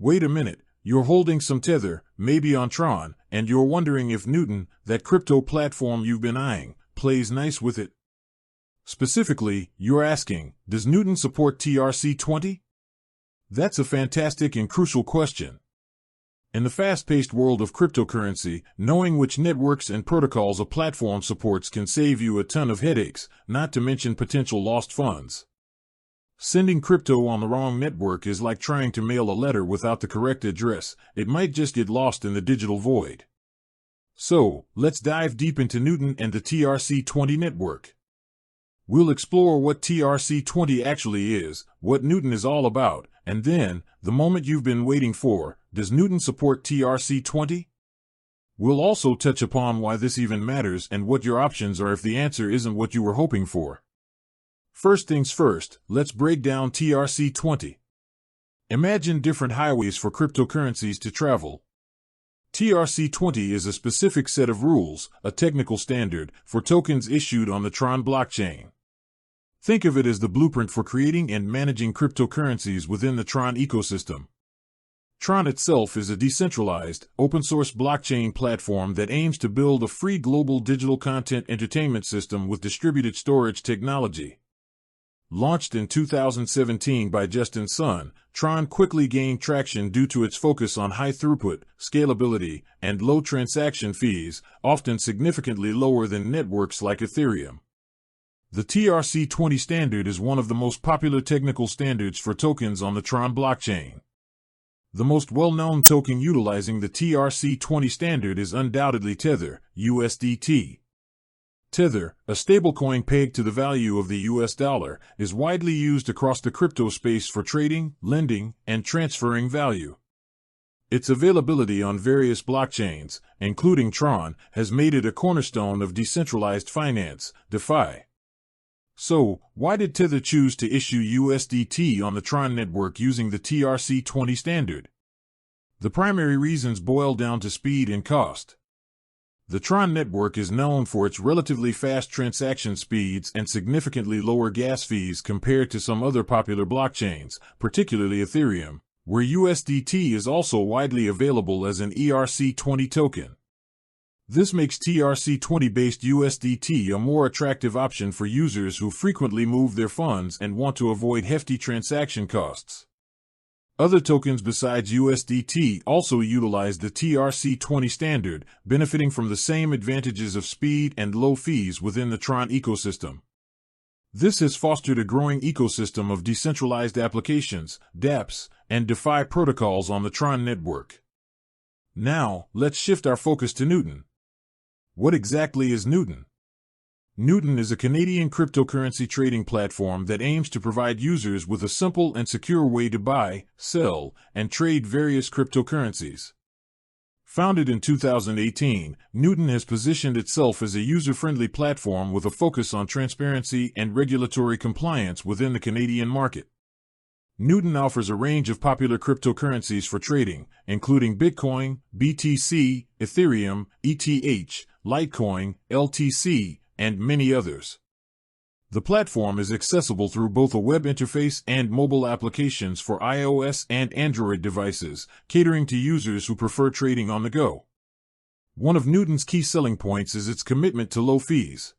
Wait a minute, you're holding some Tether, maybe on Tron, and you're wondering if Newton, that crypto platform you've been eyeing, plays nice with it. Specifically, you're asking, does Newton support TRC20? That's a fantastic and crucial question. In the fast-paced world of cryptocurrency, knowing which networks and protocols a platform supports can save you a ton of headaches, not to mention potential lost funds. Sending crypto on the wrong network is like trying to mail a letter without the correct address. It might just get lost in the digital void. So, let's dive deep into Newton and the TRC20 network. We'll explore what TRC20 actually is, what Newton is all about, and then, the moment you've been waiting for, does Newton support TRC20? We'll also touch upon why this even matters and what your options are if the answer isn't what you were hoping for. First things first, let's break down TRC20. Imagine different highways for cryptocurrencies to travel. TRC20 is a specific set of rules, a technical standard, for tokens issued on the Tron blockchain. Think of it as the blueprint for creating and managing cryptocurrencies within the Tron ecosystem. Tron itself is a decentralized, open-source blockchain platform that aims to build a free global digital content entertainment system with distributed storage technology. Launched in 2017 by Justin Sun, Tron quickly gained traction due to its focus on high throughput, scalability, and low transaction fees, often significantly lower than networks like Ethereum. The TRC20 standard is one of the most popular technical standards for tokens on the Tron blockchain. The most well-known token utilizing the TRC20 standard is undoubtedly Tether, USDT. Tether, a stablecoin pegged to the value of the US dollar, is widely used across the crypto space for trading, lending, and transferring value. Its availability on various blockchains, including Tron, has made it a cornerstone of decentralized finance, DeFi. So, why did Tether choose to issue USDT on the Tron network using the TRC20 standard? The primary reasons boil down to speed and cost. The Tron network is known for its relatively fast transaction speeds and significantly lower gas fees compared to some other popular blockchains, particularly Ethereum, where USDT is also widely available as an ERC20 token. This makes TRC20-based USDT a more attractive option for users who frequently move their funds and want to avoid hefty transaction costs. Other tokens besides USDT also utilize the TRC20 standard, benefiting from the same advantages of speed and low fees within the Tron ecosystem. This has fostered a growing ecosystem of decentralized applications, dApps, and DeFi protocols on the Tron network. Now, let's shift our focus to Newton. What exactly is Newton? Newton is a Canadian cryptocurrency trading platform that aims to provide users with a simple and secure way to buy, sell, and trade various cryptocurrencies. Founded in 2018, Newton has positioned itself as a user-friendly platform with a focus on transparency and regulatory compliance within the Canadian market. Newton offers a range of popular cryptocurrencies for trading, including Bitcoin, BTC, Ethereum, ETH, Litecoin, LTC, and many others. The platform is accessible through both a web interface and mobile applications for iOS and Android devices, catering to users who prefer trading on the go. One of Newton's key selling points is its commitment to low fees.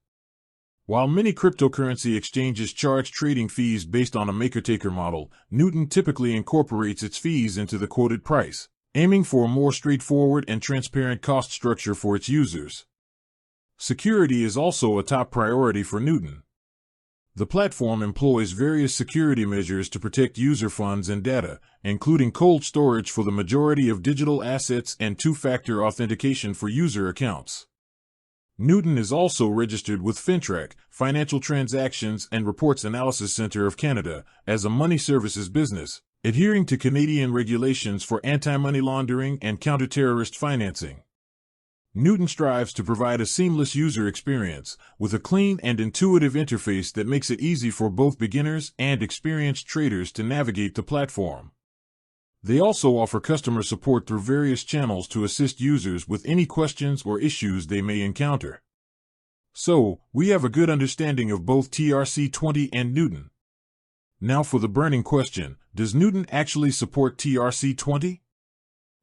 While many cryptocurrency exchanges charge trading fees based on a maker-taker model, Newton typically incorporates its fees into the quoted price, aiming for a more straightforward and transparent cost structure for its users. Security is also a top priority for Newton. The platform employs various security measures to protect user funds and data, including cold storage for the majority of digital assets and two-factor authentication for user accounts. Newton is also registered with FINTRAC, Financial Transactions and Reports Analysis Centre of Canada, as a money services business, adhering to Canadian regulations for anti-money laundering and counter-terrorist financing. Newton strives to provide a seamless user experience, with a clean and intuitive interface that makes it easy for both beginners and experienced traders to navigate the platform. They also offer customer support through various channels to assist users with any questions or issues they may encounter. So, we have a good understanding of both TRC20 and Newton. Now for the burning question, does Newton actually support TRC20?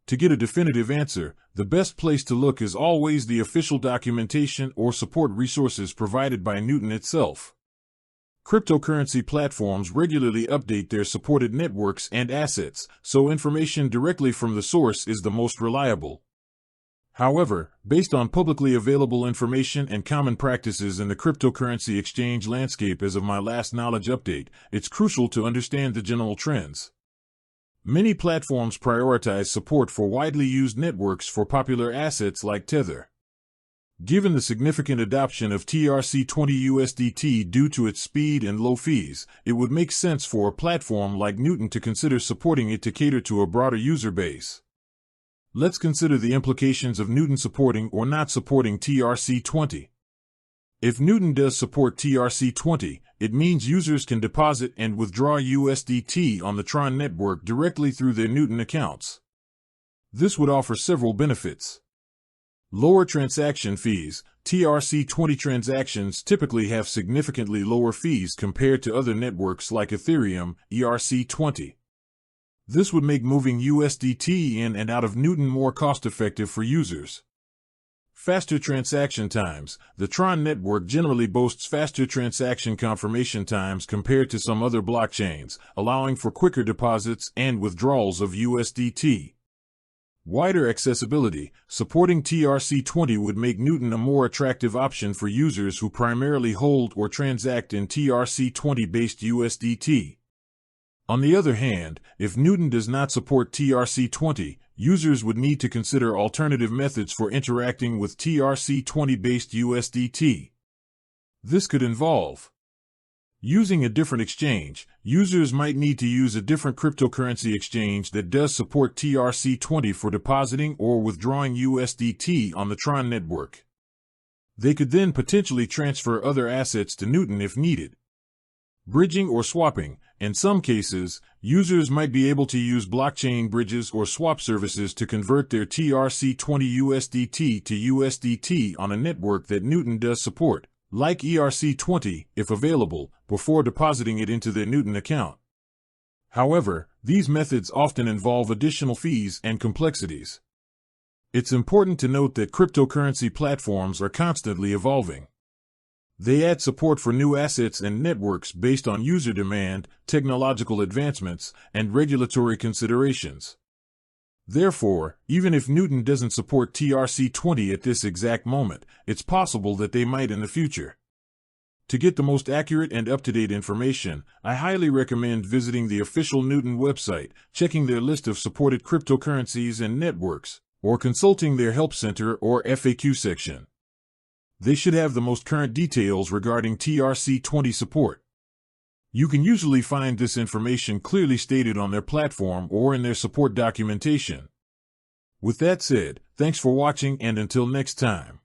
To get a definitive answer, the best place to look is always the official documentation or support resources provided by Newton itself. Cryptocurrency platforms regularly update their supported networks and assets, so information directly from the source is the most reliable. However, based on publicly available information and common practices in the cryptocurrency exchange landscape as of my last knowledge update, it's crucial to understand the general trends. Many platforms prioritize support for widely used networks for popular assets like Tether. Given the significant adoption of TRC20 USDT due to its speed and low fees, it would make sense for a platform like Newton to consider supporting it to cater to a broader user base. Let's consider the implications of Newton supporting or not supporting TRC20. If Newton does support TRC20, it means users can deposit and withdraw USDT on the Tron network directly through their Newton accounts. This would offer several benefits. Lower transaction fees. TRC20 transactions typically have significantly lower fees compared to other networks like Ethereum, ERC20. This would make moving USDT in and out of Newton more cost-effective for users. Faster transaction times. The Tron network generally boasts faster transaction confirmation times compared to some other blockchains, allowing for quicker deposits and withdrawals of USDT. Wider accessibility. Supporting TRC20 would make Newton a more attractive option for users who primarily hold or transact in TRC20-based USDT. On the other hand, if Newton does not support TRC20, users would need to consider alternative methods for interacting with TRC20-based USDT. This could involve using a different exchange. Users might need to use a different cryptocurrency exchange that does support TRC20 for depositing or withdrawing USDT on the Tron network. They could then potentially transfer other assets to Newton if needed. Bridging or swapping. In some cases, users might be able to use blockchain bridges or swap services to convert their TRC20 USDT to USDT on a network that Newton does support, like ERC20, if available, before depositing it into their Newton account. However, these methods often involve additional fees and complexities. It's important to note that cryptocurrency platforms are constantly evolving. They add support for new assets and networks based on user demand, technological advancements, and regulatory considerations. Therefore, even if Newton doesn't support TRC20 at this exact moment, it's possible that they might in the future. To get the most accurate and up-to-date information, I highly recommend visiting the official Newton website, checking their list of supported cryptocurrencies and networks, or consulting their Help Center or FAQ section. They should have the most current details regarding TRC20 support. You can usually find this information clearly stated on their platform or in their support documentation. With that said, thanks for watching and until next time.